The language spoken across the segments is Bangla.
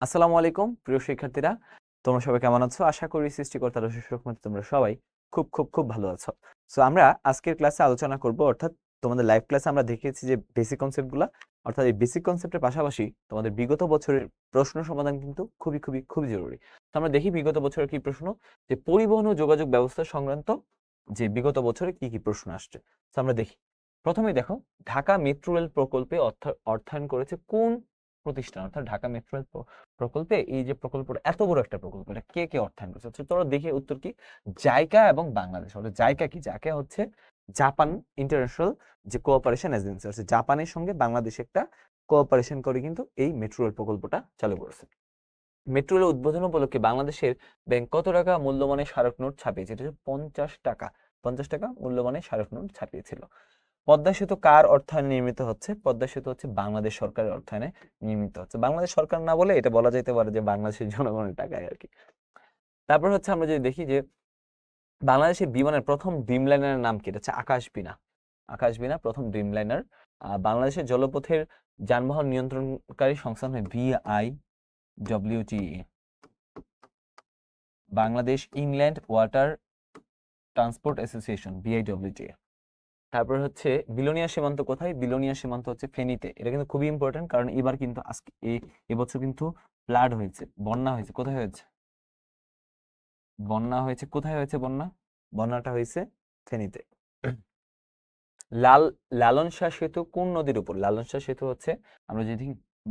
আসসালামু আলাইকুম প্রিয় শিক্ষার্থীরা, তোমরা সবাই কেমন আছো? আশা করি সৃষ্টিকর্তার অশেষ রহমতে তোমরা সবাই খুব খুব খুব ভালো আছো। সো আমরা আজকের ক্লাসে আলোচনা করব, অর্থাৎ তোমাদের লাইভ ক্লাসে আমরা দেখিয়েছি যে বেসিক কনসেপ্টগুলো, অর্থাৎ এই বেসিক কনসেপ্টের পাশাপাশি তোমাদের বিগত বছরের প্রশ্ন সমাধান কিন্তু খুবই খুবই খুবই জরুরি। তো আমরা দেখি বিগত বছরের কি প্রশ্ন, যে পরিবহন ও যোগাযোগ ব্যবস্থা সংক্রান্ত যে বিগত বছরে কি কি প্রশ্ন আসছে। তো আমরা দেখি, প্রথমেই দেখো, ঢাকা মেট্রো রেল প্রকল্পে অর্থায়ন করেছে কোন প্রতিষ্ঠান? অর্থাৎ ঢাকা মেট্রো রেল প্রকল্পে, এই যে প্রকল্পটা এত বড় একটা প্রকল্প, এটা কে কে অর্থায়ন করছে? তোমরা দেখে উত্তর কি, জাইকা এবং বাংলাদেশ। অর্থাৎ জাইকা কি? জাইকা হচ্ছে জাপান ইন্টারন্যাশনাল যে কোঅপারেশন এজেন্সি আছে, জাপানের সঙ্গে বাংলাদেশ একটা কোঅপারেশন করে কিন্তু এই মেট্রো রেল প্রকল্পটা চালু করেছে। মেট্রো রেল উদ্বোধন উপলক্ষে বাংলাদেশের ব্যাংক কত টাকা মূল্যমানের স্মারক নোট ছাপিয়েছে? এটা হচ্ছে 50 টাকা। 50 টাকা মূল্যমানের স্মারক নোট ছাপিয়েছিল। পদ্মা সেতু কার অর্থায়নে নির্মিত হচ্ছে? পদ্মা সেতু হচ্ছে বাংলাদেশ সরকারের অর্থায়নে নির্মিত হচ্ছে। বাংলাদেশ সরকার না বলে এটা বলা যেতে পারে যে বাংলাদেশের জনগণের টাকায় আর কি। তারপর হচ্ছে আমরা যদি দেখি যে বাংলাদেশের বিমানের প্রথম ড্রিম লাইনারের নাম কি? এটা হচ্ছে আকাশ বিনা। আকাশ বিনা প্রথম ড্রিম লাইনার। বাংলাদেশের জলপথের যানবাহন নিয়ন্ত্রণকারী সংস্থা হয় BIWTE, Bangladesh inland water transport association, BIWTA। তারপর হচ্ছে বিলোনিয়া সীমান্ত কোথায়? বিলোনিয়া সীমান্ত হচ্ছে ফেনীতে। এটা কিন্তু খুবই ইম্পর্টেন্ট, কারণ এবার কিন্তু আজকে এবছর কিন্তু ফ্লাড হয়েছে, বন্যা হয়েছে। কোথায় হয়েছে বন্যা? হয়েছে কোথায় হয়েছে বন্যা? বন্যাটা হয়েছে ফেনীতে। লাল লালন শাহ সেতু কোন নদীর উপর? লালন শাহ সেতু হচ্ছে, আমরা যদি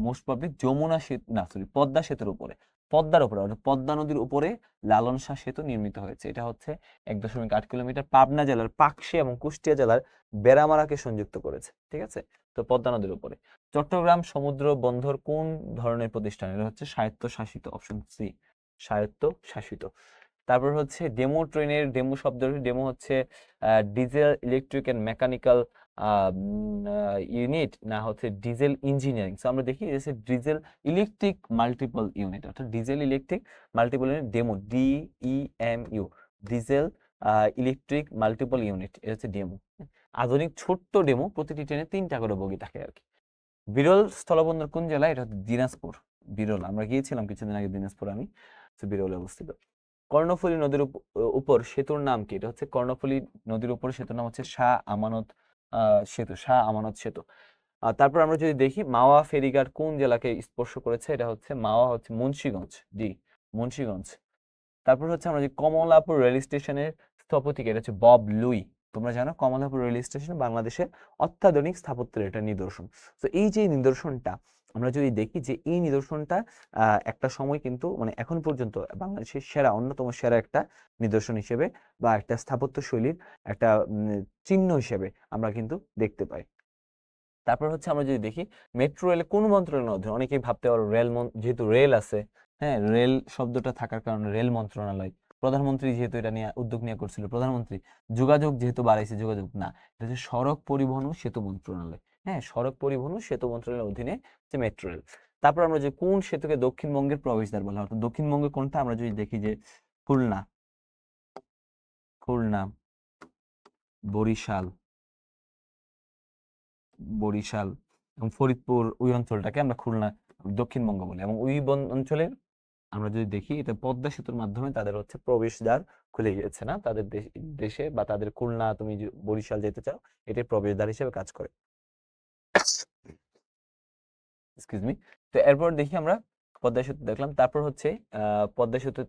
মোস্ট পাবলিক যমুনা সেতু, না সরি, পদ্মা সেতুর উপরে, পদ্মার উপরে, অর্থাৎ পদ্মা নদীর উপরে লালন শাহ সেতু নির্মিত হয়েছে। এটা হচ্ছে 1.8 কিলোমিটার, পাবনা জেলার পাকশী এবং কুষ্টিয়া জেলার বেড়ামারাকে সংযুক্ত করেছে। ঠিক আছে, তো পদ্মা নদীর উপরে। চট্টগ্রাম সমুদ্র বন্দর কোন ধরনের প্রতিষ্ঠান? এটা হচ্ছে স্বায়ত্তশাসিত, অপশন সি, স্বায়ত্তশাসিত। তারপর হচ্ছে ডেমো ট্রেনের ডেমো শব্দ, ডেমো হচ্ছে diesel electric and mechanical unit, না হচ্ছে ডিজেল ইঞ্জিনিয়ারিং। সো আমরা দেখি ডিজেল ইলেকট্রিক মাল্টিপল ইউনিট, অর্থাৎ diesel electric multiple unit, DEMU, DEMU, diesel electric multiple unit, এটা হচ্ছে ডেমো। আধুনিক ছোট্ট ডেমো, প্রতিটি ট্রেনে 3টা করে বগি থাকে আর কি। বিরল স্থলবন্দর কোন জেলায়? এটা হচ্ছে দিনাজপুর। বিরল, আমরা গিয়েছিলাম কিছুদিন আগে দিনাজপুর আমি, বিরলে অবস্থিত। কর্ণফুলী নদীর উপর সেতুর নাম কি? এটা হচ্ছে কর্ণফুলী নদীর উপর সেতুর নাম হচ্ছে শাহ আমানত সেতু, শাহ আমানত সেতু। তারপর আমরা যদি দেখি, মাওয়া ফেরিঘাট কোন জেলাকে স্পর্শ করেছে? এটা হচ্ছে মাওয়া হচ্ছে মুন্সিগঞ্জ, ডি, মুন্সিগঞ্জ। তারপর হচ্ছে আমরা যে কমলাপুর রেল স্টেশনের স্থপতি কে? এটা হচ্ছে বব লুই। তোমরা জানো কমলাপুর রেল স্টেশন বাংলাদেশের অত্যাধুনিক স্থাপত্যের একটা নিদর্শন। তো এই যে নিদর্শনটা, আমরা যদি দেখি যে এই নিদর্শনটা একটা সময় কিন্তু, মানে এখন পর্যন্ত বাংলাদেশের সেরা, অন্যতম সেরা একটা নিদর্শন হিসেবে বা একটা স্থাপত্য শৈলীর একটা চিহ্ন হিসেবে আমরা কিন্তু দেখতে পাই। তারপর হচ্ছে আমরা যদি দেখি মেট্রো রেল কোন মন্ত্রণালয়ের অধীনে? অনেকেই ভাবতে পারো রেল, যেহেতু রেল আছে, হ্যাঁ, রেল শব্দটা থাকার কারণে রেল মন্ত্রণালয়, প্রধানমন্ত্রী যেহেতু এটা নিয়ে উদ্যোগ নিয়ে করছিল প্রধানমন্ত্রী, যোগাযোগ যেহেতু বাড়াইছে যোগাযোগ, না, এটা হচ্ছে সড়ক পরিবহন ও সেতু মন্ত্রণালয়। হ্যাঁ, সড়ক পরিবহন ও সেতু মন্ত্রণালয়ের অধীনে যে মেট্রো রেল। তারপর আমরা যে কোন সেতুকে দক্ষিণবঙ্গের প্রবেশদ্বার বলা হয়? অর্থাৎ দক্ষিণবঙ্গে কোনটা? আমরা যদি দেখি যে খুলনা, খুলনা, বরিশাল, বরিশাল এবং ফরিদপুর, ওই অঞ্চলটাকে আমরা খুলনা দক্ষিণবঙ্গ বলি। এবং ওই অঞ্চলের আমরা যদি দেখি, এটা পদ্মা সেতুর মাধ্যমে তাদের হচ্ছে প্রবেশদ্বার খুলে গিয়েছে, না, তাদের দেশে বা তাদের খুলনা, তুমি বরিশাল যেতে চাও, এটাই প্রবেশদ্বার হিসেবে কাজ করে। Excuse me. তো এরপর দেখি আমরা পদ্মা সেতু দেখলাম। তারপর হচ্ছে পদ্মা সেতু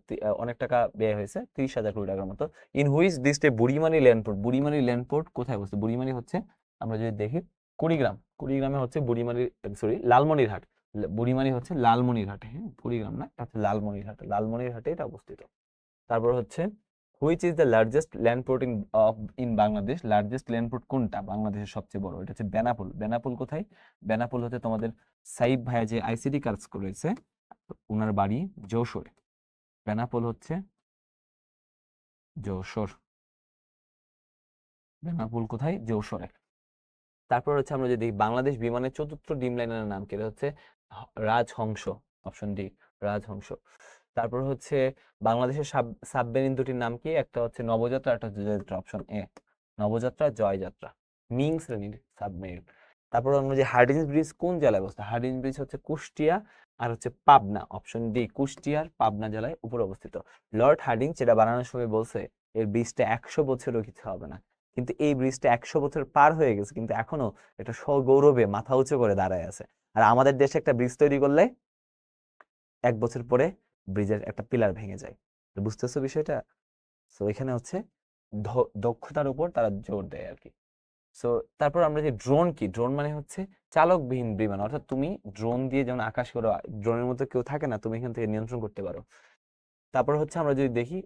অনেক টাকা ব্যয় হয়েছে, 30,000 কোটি টাকার মতো। In which district Burimari LAN port? Burimari LAN port কোথায় অবস্থিত? বুড়িমারি হচ্ছে, আমরা যদি দেখি, কুড়িগ্রাম। কুড়িগ্রামে হচ্ছে বুড়িমারি, সরি, লালমনিরহাট। বুড়িমারি হচ্ছে লালমনিরহাটে, হ্যাঁ, কুড়িগ্রাম না, এটা হচ্ছে লালমনিরহাট, লালমনিরহাটে এটা অবস্থিত। তারপর হচ্ছে which is the largest LAN port in Bangladesh? Largest LAN port কোনটা বাংলাদেশের সবচেয়ে বড়? এটা হচ্ছে বেনাপোল। বেনাপোল কোথায়? বেনাপোল হচ্ছে তোমাদের সাইব ভাইয়া যে ICT কাজ করেছে, ওনার বাড়ি যশোরে। বেনাপোল হচ্ছে যশোর। বেনাপোল কোথায়? যশোরে। তারপর হচ্ছে আমরা যদি বাংলাদেশ বিমানের চতুর্থ ডিম লাইনারের নাম কি? এটা হচ্ছে রাজহংস, অপশন ডি, রাজহংস। তারপর হচ্ছে বাংলাদেশের সাবমেরিন দুটির নাম কি? একটা হচ্ছে নবযাত্রা, একটা হচ্ছে জয়যাত্রা, অপশন এ, নবযাত্রা, জয়যাত্রা। মিং শ্রেণীর সাবমেরিন। তারপর আমরা যে হার্ডিঞ্জ ব্রিজ কোন জেলায় অবস্থিত? হার্ডিঞ্জ ব্রিজ হচ্ছে কুষ্টিয়া আর হচ্ছে পাবনা, অপশন ডি কুষ্টিয়ার পাবনা জেলায় উপরে অবস্থিত। লর্ড হার্ডিঞ্জ যেটা বানানোর সময় বলছে এর ব্রিজটা 100 বছরও কিছু হবে না, কিন্তু এই ব্রিজটা 100 বছর পার হয়ে গেছে, কিন্তু এখনো এটা সগৌরবে মাথা উঁচু করে দাঁড়ায় আছে। আর আমাদের দেশে একটা ব্রিজ তৈরি করলে 1 বছর পরে ব্রিজের একটা পিলার ভেঙে যায়। তো বুঝতেছো বিষয়টা? তো এখানে হচ্ছে দক্ষতার উপর তারা জোর দেয় আর কি। সো তারপর আমরা যে ড্রোন, কি ড্রোন মানে হচ্ছে চালকবিহীন বিমান, অর্থাৎ তুমি ড্রোন দিয়ে যেমন আকাশ করো, ড্রোনের মধ্যে কেউ থাকে না, তুমি এখান থেকে নিয়ন্ত্রণ করতে পারো। তারপর হচ্ছে আমরা যদি দেখি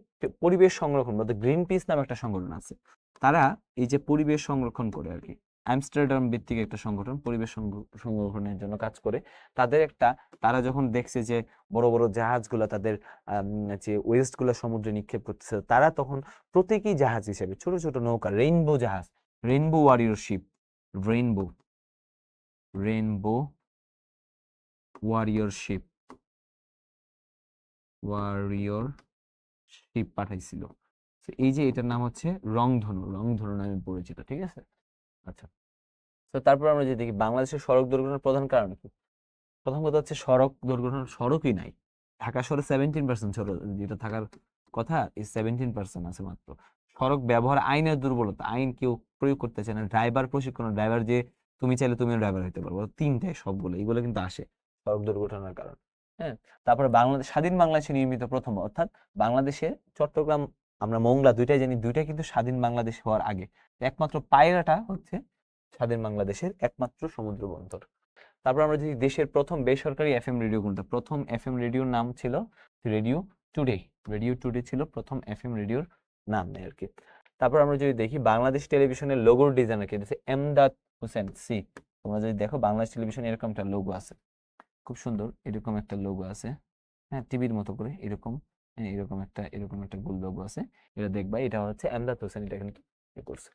পরিবেশ সংরক্ষণ বলতে গ্রিন পিস নামে একটা সংগঠন আছে, তারা এই যে পরিবেশ সংরক্ষণ করে আর কি, আমস্টারডাম ভিত্তিক একটা সংগঠন পরিবেশ সংরক্ষণের জন্য কাজ করে। তারা যখন দেখছে যে বড় বড় জাহাজগুলো তাদের যে ওয়েস্ট গুলো সমুদ্রে নিক্ষেপ করতেছে, তারা তখন প্রতীকী জাহাজ হিসেবে ছোট ছোট নৌকা, রেইনবো জাহাজ, rainbow warrior ship, rainbow rainbow warrior ship পাঠাইছিল। এই যে এটার নাম হচ্ছে রংধনু নামে পরিচিত, ঠিক আছে। আচ্ছা, তো তারপর আমরা যদি দেখি বাংলাদেশের সড়ক দুর্ঘটনার প্রধান কারণ কি? প্রথম কথা হচ্ছে সড়ক দুর্ঘটনার সড়কই নাই। ঢাকা শহরে 17% সড়ক যেটা থাকার কথা, এই 17% আছে মাত্র। সড়ক ব্যবহার আইনের দুর্বলতা, আইন কেউ প্রয়োগ করতেছে না। ড্রাইভার প্রশিক্ষণ, ড্রাইভার যে তুমি চাইলে তুমিও ড্রাইভার হতে পারবো, তিনটায় সবগুলো এগুলো কিন্তু আসে সড়ক দুর্ঘটনার কারণ। হ্যাঁ, তারপরে স্বাধীন বাংলাদেশে নির্মিত প্রথম, অর্থাৎ বাংলাদেশের চট্টগ্রাম আমরা মোংলা দুইটাই জানি, দুইটাই কিন্তু স্বাধীন বাংলাদেশ হওয়ার আগে। একমাত্র পায়রাটা হচ্ছে স্বাধীন বাংলাদেশের একমাত্র সমুদ্র বন্দর। তারপর আমরা যদি দেশের প্রথম বেসরকারি এফএম রেডিও কোনটা, প্রথম এফএম রেডিওর নাম ছিল রেডিও টুডে। রেডিও টুডে ছিল প্রথম এফএম রেডিওর নাম নেই আর কি। তারপর আমরা যদি দেখি বাংলাদেশ টেলিভিশনের লোগোর ডিজাইনার কে, এমদাদ হোসেন সি। তোমরা যদি দেখো বাংলাদেশ টেলিভিশনে এরকম একটা লোগো আছে, খুব সুন্দর এরকম একটা লোগো আছে, হ্যাঁ টিভির মতো করে এরকম, হ্যাঁ এরকম একটা গোল লোগো আছে, এটা দেখবা, এটা হচ্ছে এমদাদ হোসেন, এটা কিন্তু করছে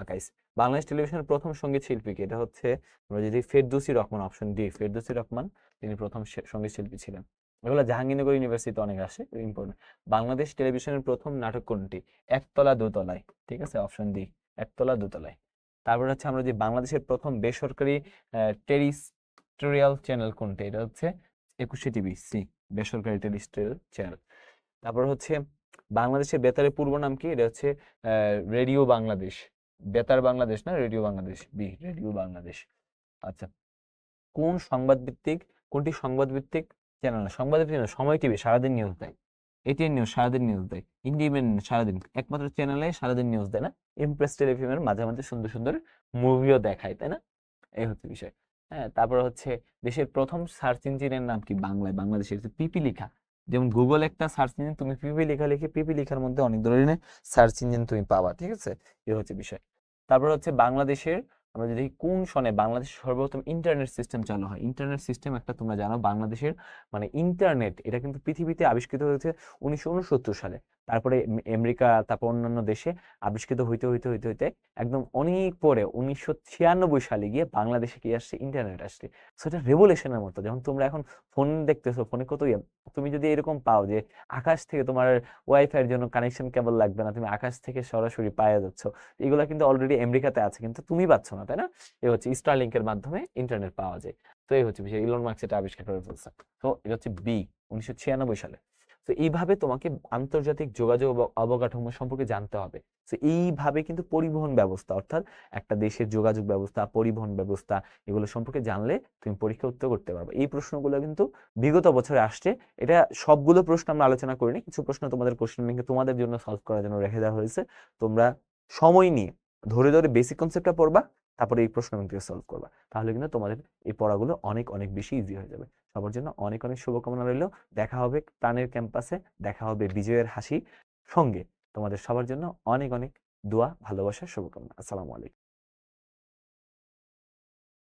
আকাইস। বাংলাদেশ টেলিভিশনের প্রথম সঙ্গীত শিল্পী কে, এটা হচ্ছে আমরা যদি ফেরদৌসী রহমান, অপশন ডি ফেরদৌসী রহমান, তিনি প্রথম সঙ্গীত শিল্পী ছিলেন। এগুলো জাহাঙ্গীরনগর ইউনিভার্সিটি অনেক আসে, ইম্পর্টেন্ট। বাংলাদেশ টেলিভিশনের প্রথম নাটক কোনটি? একতলা দোতলায়, ঠিক আছে, অপশন ডি একতলা দোতলায়। তারপর হচ্ছে আমরা যে বাংলাদেশের প্রথম বেসরকারি টেরিস্ট্রিয়াল চ্যানেল কোনটি? এটা হচ্ছে 21শে টিভি, সি বেসরকারি টেরিস্ট্রিয়াল চ্যানেল। তারপর হচ্ছে বাংলাদেশের বেতারের পূর্ব নাম কি? এটা হচ্ছে রেডিও বাংলাদেশ, বেতার বাংলাদেশ না, radio Bangladesh, B radio Bangladesh. আচ্ছা, কোনটি সংবাদ ভিত্তিক চ্যানেল না? সংবাদ ভিত্তিক না, সময় টিভি সারাদিন নিউজ দেয়, এটিএন নিউজ সারাদিন নিউজ দেয়, ইন্ডিপেন্ডেন্ট সারাদিন, একমাত্র চ্যানেলে সারাদিন নিউজ দেয় না। ইমপ্রেস টেলিফিল্মের মাঝে মাঝে সুন্দর সুন্দর মুভিও দেখায়, তাই না? এই হচ্ছে বিষয়। হ্যাঁ, তারপর হচ্ছে দেশের প্রথম সার্চ ইঞ্জিনের নাম কি? বাংলাদেশের পিপি লিখা, যেমন গুগল একটা সার্চ ইঞ্জিন, তুমি পিপি লেখা লিখে পিপি লেখার মধ্যে অনেক ধরনের সার্চ ইঞ্জিন তুমি পাবা, ঠিক আছে, এই হচ্ছে বিষয়। তারপর হচ্ছে বাংলাদেশের, আমরা যদি কোন সনে বাংলাদেশের সর্বপ্রথম ইন্টারনেট সিস্টেম চালু হয়? ইন্টারনেট সিস্টেম একটা তোমরা জানো, বাংলাদেশের মানে ইন্টারনেট এটা কিন্তু পৃথিবীতে আবিষ্কৃত হয়েছে 1969 সালে। তারপরে আমেরিকা, তারপর অন্যান্য দেশে আবিষ্কৃত হইতে হইতে হইতে হইতে একদম অনেক পরে 1996 সালে গিয়ে বাংলাদেশে কি আসছে? ইন্টারনেট আসছে। সেটা রেভলিউশনের মতো। যেমন তোমরা এখন ফোন দেখতেছো, ফোনে কত তুমি যদি এরকম পাও যে আকাশ থেকে তোমার ওয়াইফাই এর জন্য কানেকশন কেবল লাগবে না, তুমি আকাশ থেকে সরাসরি পাওয়া যাচ্ছ, এগুলো কিন্তু অলরেডি আমেরিকাতে আছে, কিন্তু তুমি পাচ্ছ না, তাই না? এই হচ্ছে স্টারলিংকের মাধ্যমে ইন্টারনেট পাওয়া যায়। তো এই হচ্ছে বিষয়, ইলন মাস্ক এটা আবিষ্কার করে ফেলছে। তো এটা হচ্ছে বি 1996 সালে। তো এইভাবে তোমাকে আন্তর্জাতিক যোগাযোগ অবকাঠামো সম্পর্কে জানতে হবে। তো এইভাবে কিন্তু পরিবহন ব্যবস্থা, অর্থাৎ একটা দেশের যোগাযোগ ব্যবস্থা, পরিবহন ব্যবস্থা, এগুলো সম্পর্কে জানলে তুমি পরীক্ষা উত্তর করতে পারবে। এই প্রশ্নগুলো কিন্তু বিগত বছরে আসছে। এটা সবগুলো প্রশ্ন আমরা আলোচনা করিনি, কিছু প্রশ্ন তোমাদের কোশ্চেন ব্যাংকে তোমাদের জন্য সলভ করার জন্য রেখে দেওয়া হয়েছে। তোমরা সময় নিয়ে ধরে ধরে বেসিক কনসেপ্টটা পড়বা, তারপরে এই প্রশ্ন ব্যাংককে সলভ করবা, তাহলে কিন্তু তোমাদের এই পড়াগুলো অনেক অনেক বেশি ইজি হয়ে যাবে। সবার জন্য অনেক অনেক শুভকামনা রইল। দেখা হবে প্রাণের ক্যাম্পাসে, দেখা হবে বিজয়ের হাসি সঙ্গে। তোমাদের সবার জন্য অনেক অনেক দোয়া, ভালোবাসা, শুভকামনা। আসসালামু আলাইকুম।